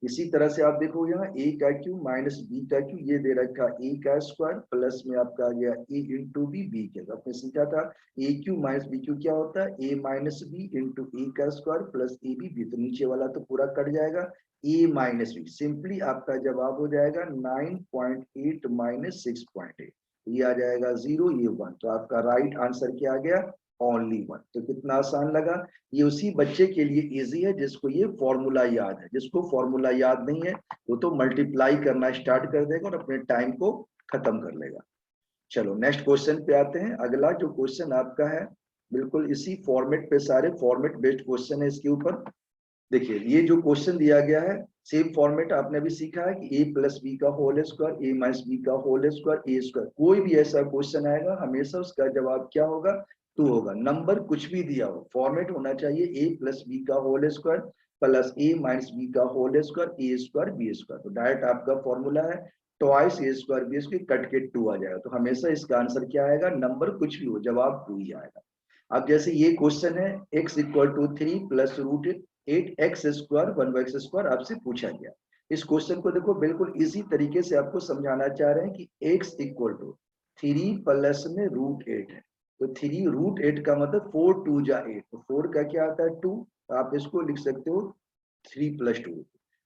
इसी तरह से आप देखो यहाँ a का क्यूब माइनस बी का क्यूब ये दे रखा a का स्क्वायर प्लस में आपका आ गया a इंटू बी के। आपने सीखा था a cube minus b cube क्या होता है? a minus B into a का स्क्वायर प्लस ए बी, तो नीचे वाला तो पूरा कट जाएगा, a माइनस बी। सिंपली आपका जवाब हो जाएगा 9.8 माइनस 6.8, ये आ जाएगा 0, ये 1। तो आपका राइट आंसर क्या आ गया? ओनली 1। तो कितना आसान लगा। ये उसी बच्चे के लिए इजी है जिसको ये फॉर्मूला याद है। जिसको फॉर्मूला याद नहीं है वो तो मल्टीप्लाई करना स्टार्ट कर देगा और अपने टाइम को खत्म कर लेगा। चलो नेक्स्ट क्वेश्चन पे आते हैं। अगला जो क्वेश्चन आपका है बिल्कुल इसी फॉर्मेट पे, सारे फॉर्मेट बेस्ड क्वेश्चन है इसके ऊपर। देखिए ये जो क्वेश्चन दिया गया है सेम फॉर्मेट आपने भी सीखा है कि a प्लस बी का whole square a minus B का होल स्क्वायर a स्क्वायर। कोई भी ऐसा क्वेश्चन आएगा हमेशा उसका जवाब क्या होगा? 2 होगा। नंबर कुछ भी दिया हो, फॉर्मेट होना चाहिए a प्लस बी का whole square plus a minus B का whole square a square B square. तो डायरेक्ट आपका फॉर्मूला है twice a square B square cut के 2 आ जाएगा। तो हमेशा इसका आंसर क्या आएगा? नंबर कुछ भी हो, जवाब 2 ही आएगा। अब जैसे ये क्वेश्चन है x equal to 3 plus root 8x square 1/x square आपसे पूछा गया। इस क्वेश्चन को देखो बिल्कुल इसी तरीके से आपको समझाना चाह रहे हैं कि x इक्वल टू 3 प्लस में रूट 8 है। तो 3 रूट 8 का मतलब 4 2 जा 8, तो 4 का क्या आता है? 2। तो आप इसको लिख सकते हो 3 प्लस 2।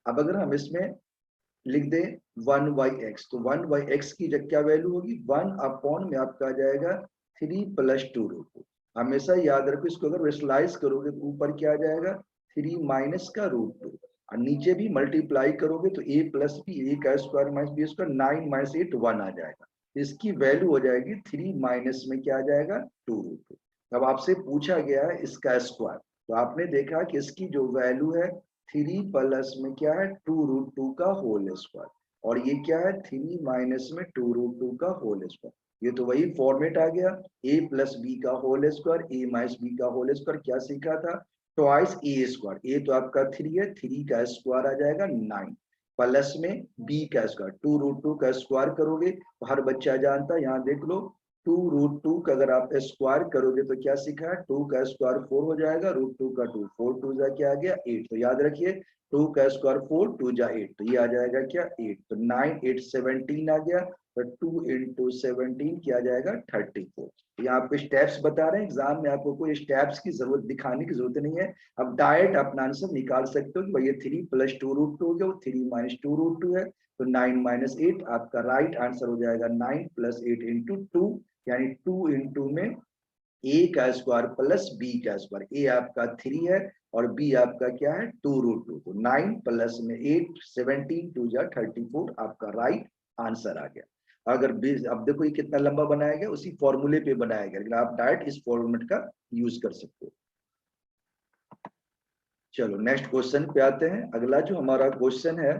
अब अगर हम इसमें लिख दे 1/x, तो 1/x की जब क्या वैल्यू होगी 1 अपॉन में आपका आ जाएगा 3 + 2√2। हमेशा याद रखो इसको अगर रेशनलाइज करोगे तो ऊपर क्या आ जाएगा 3 माइनस का √2 और नीचे भी मल्टीप्लाई करोगे तो a + b a का स्क्वायर माइनस b स्क्वायर 9 - 8 1 आ जाएगा। इसकी वैल्यू हो जाएगी 3 माइनस में क्या आ जाएगा 2√2। अब आपसे पूछा गया है इसका स्क्वायर, तो आपने देखा कि इसकी जो वैल्यू है 3 प्लस में क्या है 2√2 का होल स्क्वायर और ये क्या है 3 माइनस में 2√2 का होल स्क्वायर। ये तो वही फॉर्मेट आ गया a + b का होल स्क्वायर a - b का होल स्क्वायर। क्या सीखा था ट्वाइस a स्क्वायर। a तो आपका 3 है, 3 का स्क्वायर आ जाएगा 9 प्लस में b का स्क्वायर 2√2 का स्क्वायर करोगे तो हर बच्चा जानता है, यहाँ देख लो 2√2 का अगर आप स्क्वायर करोगे तो क्या सीखा है 2 का स्क्वायर 4 हो जाएगा, √2 का 2 4 2 जा क्या आ गया 8। तो याद रखिए 2 का स्क्वायर 4 2 जा 8, तो ये आ जाएगा क्या 8। तो 9 8 17 आ गया, तो 2 × 17 क्या आ जाएगा 34। यहाँ पे स्टेप्स बता रहे हैं, एग्जाम में आपको कोई स्टेप्स की जरूरत दिखाने की जरूरत नहीं है। अब डायरेक्ट अपना आंसर निकाल सकते हो कि भाई ये 3 + 2√2 हो गया, वो 3 - 2√2 है, तो 9 - 8 आपका राइट आंसर हो जाएगा 9 + 8 × 2 यानी 2 × में a का स्क्वायर प्लस b का स्क्वायर। a आपका 3 है और b आपका क्या है 2√2, तो 9 प्लस में 8 17 2 जा 34 आपका राइट आंसर आ गया। अगर अब देखो ये कितना लंबा बनाया गया, उसी फॉर्मूले पे बनाया गया, लेकिन आप डायरेक्ट इस फॉर्मेट का यूज कर सकते हो। चलो नेक्स्ट क्वेश्चन पे आते हैं। अगला जो हमारा क्वेश्चन है,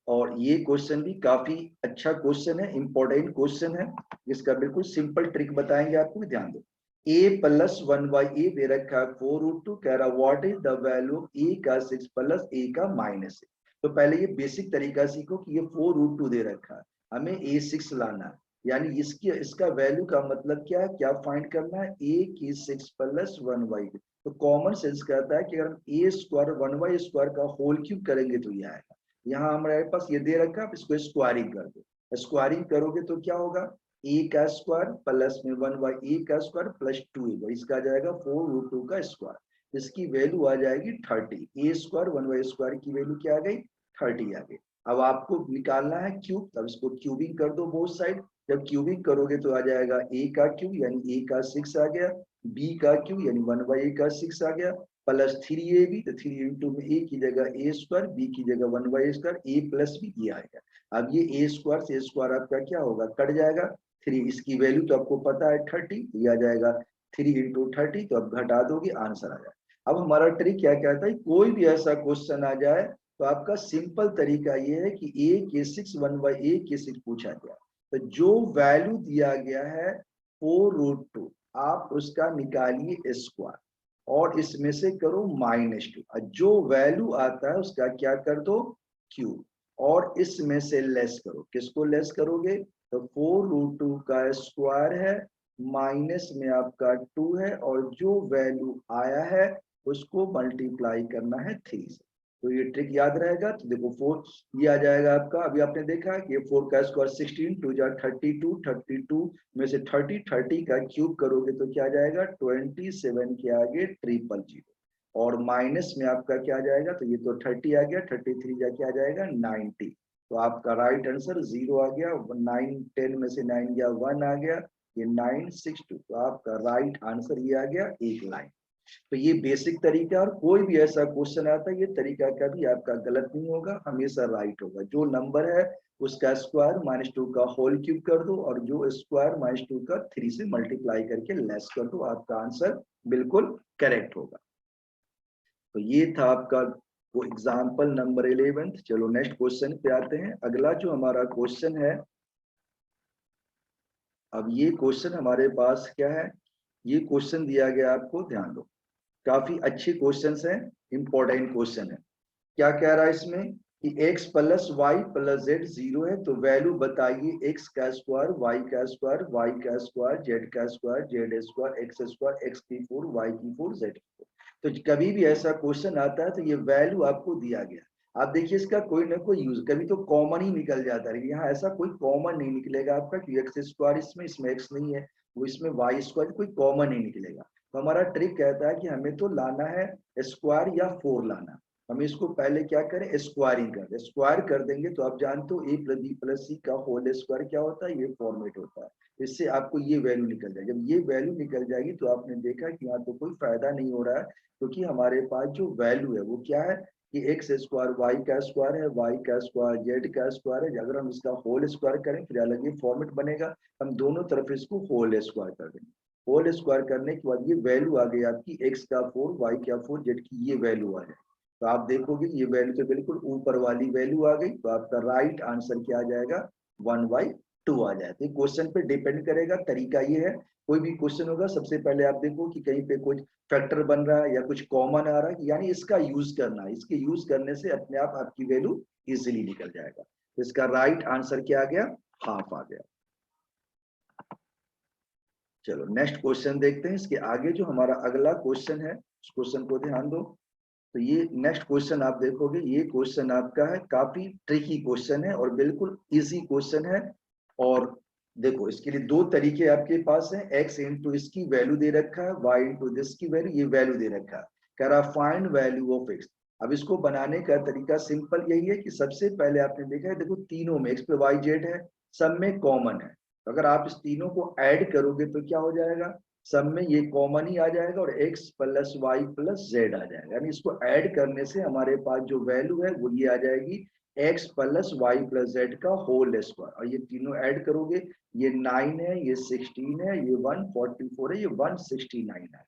और ये क्वेश्चन भी काफी अच्छा क्वेश्चन है, इंपॉर्टेंट क्वेश्चन है, जिसका बिल्कुल सिंपल ट्रिक बताएंगे आपको, ध्यान दो। a + 1/a दे रखा है 4√2, कह रहा what is the value of a का 6 + a का -6। तो पहले ये बेसिक तरीका सीखो कि ये 4√2 दे रखा है, हमें a6 लाना है, यानी इसका वैल्यू का मतलब क्या है, क्या फाइंड करना है a की 6 + 1/a। तो कॉमन सेंस कहता है कि अगर हम a² 1/² का होल क्यूब करेंगे तो ये आएगा। यहाँ हमारे पास ये दे रखा है, आप इसको स्क्वायरिंग कर दो। स्क्वायरिंग करोगे तो क्या होगा a का स्क्वायर प्लस में 1/a का स्क्वायर प्लस 2a, इसका आ जाएगा 4√2 का स्क्वायर। इसकी वैल्यू आ जाएगी 30। a² 1/² की वैल्यू क्या आ गई 30 आ गई। अब आपको निकालना है क्यूब, तब इसको क्यूबिंग कर दो बोथ साइड। जब क्यूबिंग करोगे तो आ जाएगा a का क्यूब यानी a का 6 आ गया, b का क्यूब यानी 1/a का 6 आ गया, प्लस 3ab, तो 3 इंटू में a की जगह a², b की जगह 1/² a + b ये आएगा। अब ये a² से a² आपका क्या होगा कट जाएगा, 3 इसकी वैल्यू तो आपको पता है 30, ये आ जाएगा 3 × 30, तो अब घटा दोगे आंसर आ जाएगा। अब हमारा ट्रिक क्या कहता है, कोई भी ऐसा क्वेश्चन आ जाए तो आपका सिंपल तरीका ये है कि a के 6 1/a के 6 पूछा गया, तो जो वैल्यू दिया गया है 4√2 आप उसका निकालिए स्क्वायर और इसमें से करो -2, और जो वैल्यू आता है उसका क्या कर दो क्यूब और इसमें से लेस करो। किसको लेस करोगे, तो 4√2 का स्क्वायर है माइनस में आपका 2 है और जो वैल्यू आया है उसको मल्टीप्लाई करना है 3 से। तो ये ट्रिक याद रहेगा। तो देखो 4 ये आ जाएगा आपका, अभी आपने देखा कि ये 4 का स्क्वायर 16 2 जा 32, 32 में से 30 30 का क्यूब करोगे तो क्या आ जाएगा 27 के आगे 000 और माइनस में आपका क्या आ जाएगा, तो ये तो 30 आ गया, 33 जा क्या आ जाएगा 90। तो आपका राइट आंसर 0 आ गया, 9 10 में से 9 गया 1 आ गया, ये 962। तो आपका राइट आंसर ये आ गया एक लाइन। तो ये बेसिक तरीका, और कोई भी ऐसा क्वेश्चन आता है ये तरीका कभी आपका गलत नहीं होगा, हमेशा राइट होगा। जो नंबर है उसका स्क्वायर -2 का होल क्यूब कर दो और जो स्क्वायर -2 का 3 से मल्टीप्लाई करके लेस कर दो, आपका आंसर बिल्कुल करेक्ट होगा। तो ये था आपका वो एग्जाम्पल नंबर 11। चलो नेक्स्ट क्वेश्चन पे आते हैं। अगला जो हमारा क्वेश्चन है, अब ये क्वेश्चन हमारे पास क्या है, ये क्वेश्चन दिया गया आपको, ध्यान दो काफी अच्छे क्वेश्चंस हैं, इंपॉर्टेंट क्वेश्चन है। क्या कह रहा है इसमें कि x + y + z 0 है, तो वैल्यू बताइए x का स्क्वायर y का स्क्वायर y का स्क्वायर z का स्क्वायर z स्क्वायर x की 4 y की 4 z की 4। तो कभी भी ऐसा क्वेश्चन आता है तो ये वैल्यू आपको दिया गया, आप देखिए इसका कोई ना कोई यूज, कभी तो कॉमन ही निकल जाता है, यहाँ ऐसा कोई कॉमन नहीं निकलेगा आपका कि x² इसमें x नहीं है, वो इसमें y² कोई कॉमन नहीं निकलेगा। तो हमारा ट्रिक कहता है कि हमें तो लाना है स्क्वायर या 4 लाना, हम इसको पहले क्या करें, स्क्वायरिंग कर दें। स्क्वायर कर देंगे तो आप जानते हो a प्लस बी प्लस सी का होल स्क्वायर क्या होता है, ये फॉर्मेट होता है। इससे आपको ये वैल्यू निकल जाएगी। जब ये वैल्यू निकल जाएगी तो आपने देखा कि यहाँ तो कोई फायदा नहीं हो रहा है, क्योंकि हमारे पास जो वैल्यू है वो क्या है कि एक्स स्क्वायर वाई का स्क्वायर है, वाई का स्क्वायर जेड का स्क्वायर है। अगर हम इसका होल स्क्वायर करें फिर अलग ही फॉर्मेट बनेगा, हम दोनों तरफ इसको होल स्क्वायर कर देंगे। होल स्क्वायर करने के बाद ये वैल्यू आ गई आपकी एक्स का 4 वाई का 4 जेड की ये वैल्यू आ जाएगी। तो आप देखोगे ये वैल्यू तो बिल्कुल ऊपर वाली वैल्यू आ गई, तो आपका राइट आंसर क्या आ जाएगा, 1/2 आ जाएगा। तो क्वेश्चन पे डिपेंड करेगा, तरीका ये है। कोई भी क्वेश्चन होगा सबसे पहले आप देखो कि कहीं पे कुछ फैक्टर बन रहा है या कुछ कॉमन आ रहा है, यानी इसका यूज करना है। इसके यूज करने से अपने आप आपकी वैल्यू इजीली निकल जाएगा। तो इसका राइट आंसर क्या आ गया, हाफ आ गया। चलो नेक्स्ट क्वेश्चन देखते हैं। इसके आगे जो हमारा अगला क्वेश्चन है उस क्वेश्चन को ध्यान दो। तो ये नेक्स्ट क्वेश्चन आप देखोगे, ये क्वेश्चन आपका है, काफी ट्रिकी क्वेश्चन है और बिल्कुल इजी क्वेश्चन है। और देखो इसके लिए दो तरीके आपके पास हैं, x इंटू इसकी वैल्यू दे रखा है, y इंटू दिस की वैल्यू, ये वैल्यू दे रखा है। कह रहा फाइंड वैल्यू ऑफ x। अब इसको बनाने का तरीका सिंपल यही है कि सबसे पहले आपने देखा है, देखो तीनों में x पे y z है, सब में कॉमन है। अगर आप इस तीनों को ऐड करोगे तो क्या हो जाएगा, सब में ये कॉमन ही आ जाएगा और x plus Y plus Z आ जाएगा। यानी इसको ऐड करने से हमारे पास जो वैल्यू है वो ये आ जाएगी x plus Y plus z का होल स्क्वायर। और ये तीनों ऐड करोगे, ये 9 है, ये 16 है, ये 144 है, ये 169 है।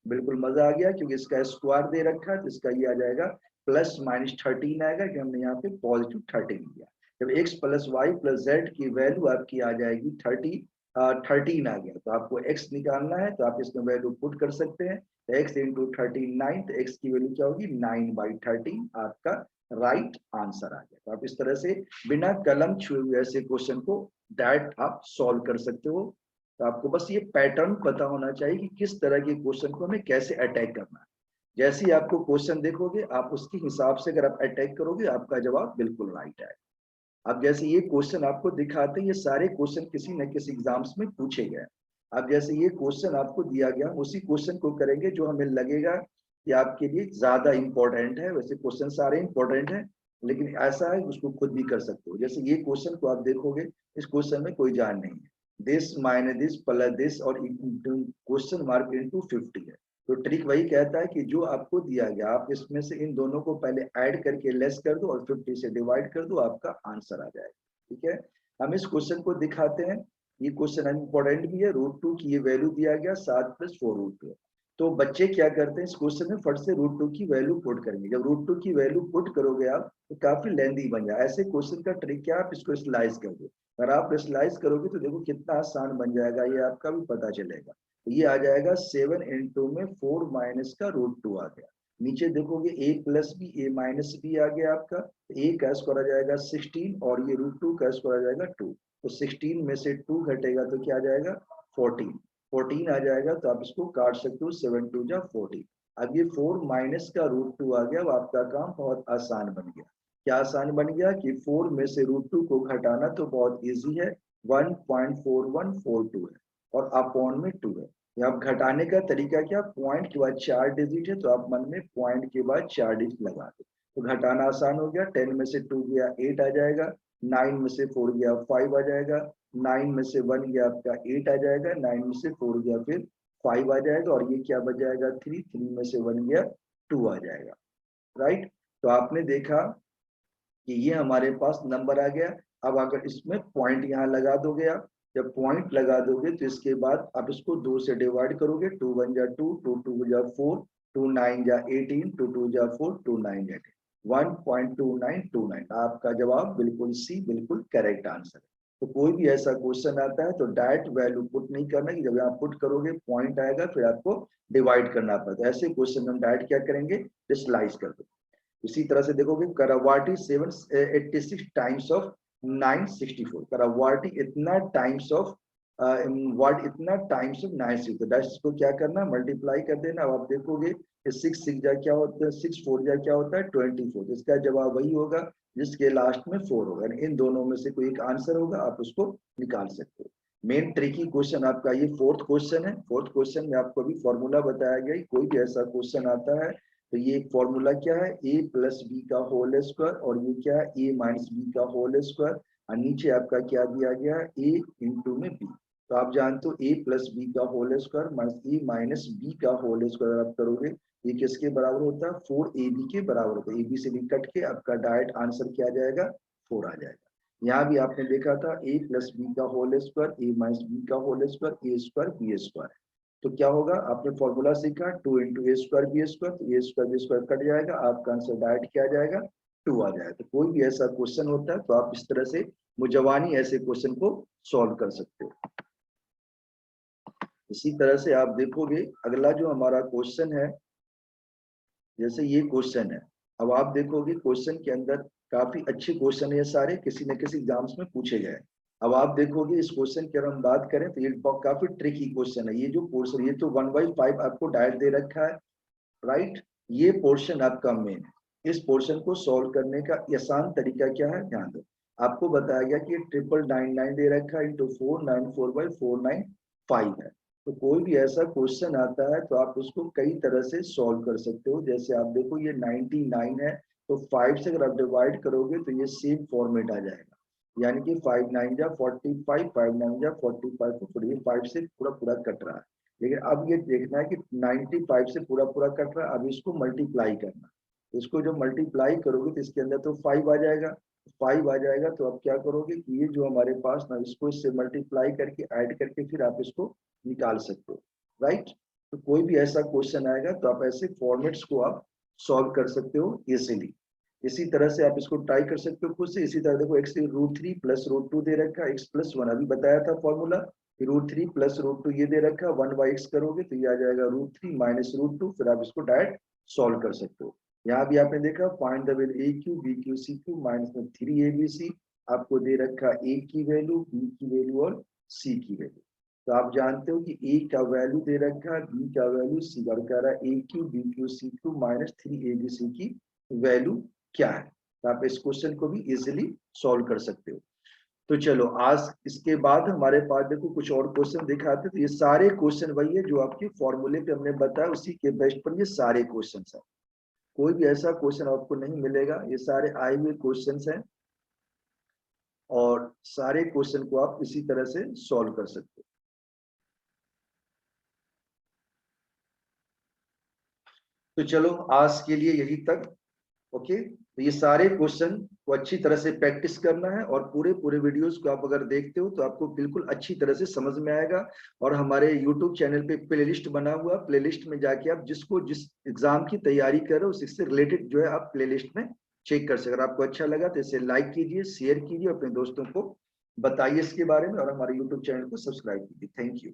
बिल्कुल मजा आ गया, क्योंकि इसका स्क्वायर दे रखा है तो इसका ये आ जाएगा प्लस माइनस 13 आएगा, कि हमने यहाँ पे पॉजिटिव 13 लिया। जब x plus Y plus z की वैल्यू आपकी आ जाएगी 13 आ गया, तो आपको x निकालना है, तो आप इसमें वैल्यू पुट कर सकते हैं। तो x इंटू 39, तो x की वैल्यू क्या होगी, 9/13 आपका राइट आंसर आ गया। तो आप इस तरह से बिना कलम छुए हुए ऐसे क्वेश्चन को डायरेक्ट आप सॉल्व कर सकते हो। तो आपको बस ये पैटर्न पता होना चाहिए कि किस तरह के क्वेश्चन को हमें कैसे अटैक करना है। जैसे ही आपको क्वेश्चन देखोगे आप उसके हिसाब से अगर आप अटैक करोगे, आपका जवाब बिल्कुल राइट है। अब जैसे ये क्वेश्चन आपको दिखाते हैं, ये सारे क्वेश्चन किसी न किसी एग्जाम्स में पूछे गए। अब जैसे ये क्वेश्चन आपको दिया गया, उसी क्वेश्चन को करेंगे जो हमें लगेगा कि आपके लिए ज्यादा इंपॉर्टेंट है। वैसे क्वेश्चन सारे इंपॉर्टेंट है, लेकिन ऐसा है उसको खुद भी कर सकते हो। जैसे ये क्वेश्चन को आप देखोगे, इस क्वेश्चन में कोई जान नहीं है, this minus this plus this और क्वेश्चन मार्क इंटू 50 है। तो ट्रिक वही कहता है कि जो आपको दिया गया, आप इसमें से इन दोनों को पहले ऐड करके लेस कर दो और 50 से डिवाइड कर दो, आपका आंसर आ जाएगा। ठीक है, हम इस क्वेश्चन को दिखाते हैं। ये क्वेश्चन इंपॉर्टेंट भी है। √2 की ये वैल्यू दिया गया 7 + 4√2। तो बच्चे क्या करते हैं, इस क्वेश्चन में फट से √2 की वैल्यू पुट करेंगे। जब √2 की वैल्यू पुट करोगे आप, तो काफी लेंदी बन जाए। ऐसे क्वेश्चन का ट्रिक क्या, आप इसको स्लाइस कर दो। अगर आप स्लाइस करोगे तो देखो कितना आसान बन जाएगा, ये आपका भी पता चलेगा। ये आ जाएगा 7 इंटू में 4 माइनस का √2 आ गया। नीचे देखोगे a plus B a minus B आ गया आपका। a का स्क्वायर आ जाएगा 16 और ये √2 का स्क्वायर आ जाएगा 2। तो 16 में से 2 घटेगा तो क्या आ जाएगा 14 आ जाएगा। तो आप इसको काट सकते हो, 7 2 जा 14। अब ये 4 माइनस का √2 आ गया। अब आपका काम बहुत आसान बन गया। क्या आसान बन गया कि 4 में से √2 को घटाना तो बहुत इजी है, 1.4142 है और अपॉन में 2 है। यहाँ घटाने का तरीका क्या, पॉइंट के बाद 4 डिजिट है तो आप मन में पॉइंट के बाद 4 डिजिट लगा दो, तो घटाना आसान हो गया। 10 में से 2 गया 8 आ जाएगा, 9 में से 4 गया 5 आ जाएगा, 9 में से 1 गया आपका 8 आ जाएगा, 9 में से 4 गया फिर 5 आ जाएगा, और ये क्या बच जाएगा 3 में से 1 गया 2 आ जाएगा। राइट, तो आपने देखा कि ये हमारे पास नंबर आ गया। अब अगर इसमें पॉइंट यहाँ लगा दोगे आप, जब पॉइंट लगा दोगे तो इसके बाद आप इसको 2 से डिवाइड करोगे, 2 1 जा 2, 2 2 जा 4, 2 9 जा 18, 2 2 जा 4, 2 9 जा 1.2929। आपका जवाब बिल्कुल सी, बिल्कुल करेक्ट आंसर है। तो कोई भी ऐसा क्वेश्चन आता है तो डायरेक्ट वैल्यू पुट नहीं करना, कि जब यहाँ पुट करोगे पॉइंट आएगा फिर आपको डिवाइड करना पड़ता है। ऐसे क्वेश्चन हम डायरेक्ट क्या करेंगे, स्लाइस कर दो। इसी तरह से देखोगे करावाटी 786 टाइम्स ऑफ 964। करावाटी इतना टाइम्स ऑफ वर्ड इतना टाइम्स ऑफ 964, इसको क्या करना, मल्टीप्लाई कर देना। अब आप देखोगे 6 6 जा क्या होता है, 6 4 जा क्या होता है 24। इसका जवाब वही होगा जिसके लास्ट में 4 होगा। इन दोनों में से कोई एक आंसर होगा, आप उसको निकाल सकते हो। मेन ट्रिकी क्वेश्चन आपका ये 4th क्वेश्चन है। 4th क्वेश्चन में आपको अभी फॉर्मूला बताया गया। कोई भी ऐसा क्वेश्चन आता है तो ये एक फॉर्मूला क्या है, a प्लस बी का होल स्क्वायर, और ये क्या है, a माइनस बी का होल स्क्वायर, और नीचे आपका क्या दिया गया है, a इंटू में b। तो आप जानते हो a प्लस बी का whole square minus a minus B का होल स्क्वायर आप करोगे, ये किसके बराबर होता है, 4ab के बराबर होता है। ab से भी कट के आपका डायरेक्ट आंसर क्या आ जाएगा, 4 आ जाएगा। यहाँ भी आपने देखा था a प्लस बी का whole square, a minus B का whole square, a square B square. तो क्या होगा, आपने फॉर्मूला सीखा 2 into A square B square, तो A square B square cut जाएगा, आपका आंसर डायरेक्ट क्या आ जाएगा, 2 आ जाएगा। तो कोई भी ऐसा क्वेश्चन होता है तो आप इस तरह से मुजवानी ऐसे क्वेश्चन को सॉल्व कर सकते हो। इसी तरह से आप देखोगे अगला जो हमारा क्वेश्चन है, जैसे ये क्वेश्चन है, अब आप देखोगे क्वेश्चन के अंदर काफी अच्छे क्वेश्चन है, ये सारे किसी न किसी एग्जाम्स में पूछे गए। अब आप देखोगे इस क्वेश्चन की अगर हम बात करें तो ये काफी ट्रिकी क्वेश्चन है। ये जो पोर्शन, ये तो 1/5 आपको डायरेक्ट दे रखा है, राइट। ये पोर्शन आपका मेन है। इस पोर्शन को सॉल्व करने का आसान तरीका क्या है, ध्यान दो। आपको बताया गया कि 9999 दे रखा है इंटू 494/495 है। तो कोई भी ऐसा क्वेश्चन आता है तो आप उसको कई तरह से सॉल्व कर सकते हो। जैसे आप देखो ये 99 है, तो 5 से अगर आप डिवाइड करोगे तो ये सेम फॉर्मेट आ जाएगा, यानी कि 5 9 जा 45, 5 9 जा 45, तो ये 5 से पूरा पूरा कट रहा है। लेकिन अब ये देखना है कि 95 से पूरा पूरा कट रहा है, अब इसको मल्टीप्लाई करना। इसको जब मल्टीप्लाई करोगे तो इसके अंदर तो 5 आ जाएगा, 5 आ जाएगा तो आप क्या करोगे कि ये जो हमारे पास ना, इसको इससे मल्टीप्लाई करके ऐड करके फिर आप इसको निकाल सकते हो, राइट। तो कोई भी ऐसा क्वेश्चन आएगा तो आप ऐसे फॉर्मेट्स को आप सॉल्व कर सकते हो इजीली। इसी तरह से आप इसको ट्राई कर सकते हो खुद से। इसी तरह देखो x √3 प्लस √2 दे रखा है, x प्लस 1 अभी बताया था फॉर्मूला, √3 प्लस √2 ये दे रखा है, 1/x करोगे तो ये आ जाएगा √3 माइनस √2, फिर आप इसको डायरेक्ट सॉल्व कर सकते हो। यहाँ भी आपने देखा find the value a Q b Q c Q minus में 3abc, आपको दे रखा a की वैल्यू, b की वैल्यू और c की वैल्यू। तो आप जानते हो कि a का वैल्यू दे रखा है, b का वैल्यू, c का कह रहा है a Q b Q c Q minus 3abc की वैल्यू क्या है। तो आप इस क्वेश्चन को भी इजीली सॉल्व कर सकते हो। तो चलो आज इसके बाद हमारे पास देखो कुछ और क्वेश्चन दिखाते, तो ये सारे क्वेश्चन वही है जो आपके फॉर्मूले पे हमने बताया, उसी के बेस पर ये सारे क्वेश्चन है। कोई भी ऐसा क्वेश्चन आपको नहीं मिलेगा, ये सारे आए हुए क्वेश्चन हैं और सारे क्वेश्चन को आप इसी तरह से सॉल्व कर सकते हो। तो चलो आज के लिए यही तक, ओके। तो ये सारे क्वेश्चन को अच्छी तरह से प्रैक्टिस करना है, और पूरे पूरे वीडियोस को आप अगर देखते हो तो आपको बिल्कुल अच्छी तरह से समझ में आएगा। और हमारे यूट्यूब चैनल पे प्लेलिस्ट बना हुआ, प्लेलिस्ट में जाके आप जिसको जिस एग्जाम की तैयारी कर रहे हो उससे रिलेटेड जो है आप प्लेलिस्ट में चेक कर सकते। अगर आपको अच्छा लगा तो इसे लाइक कीजिए, शेयर कीजिए, अपने दोस्तों को बताइए इसके बारे में, और हमारे यूट्यूब चैनल को सब्सक्राइब कीजिए। Thank you.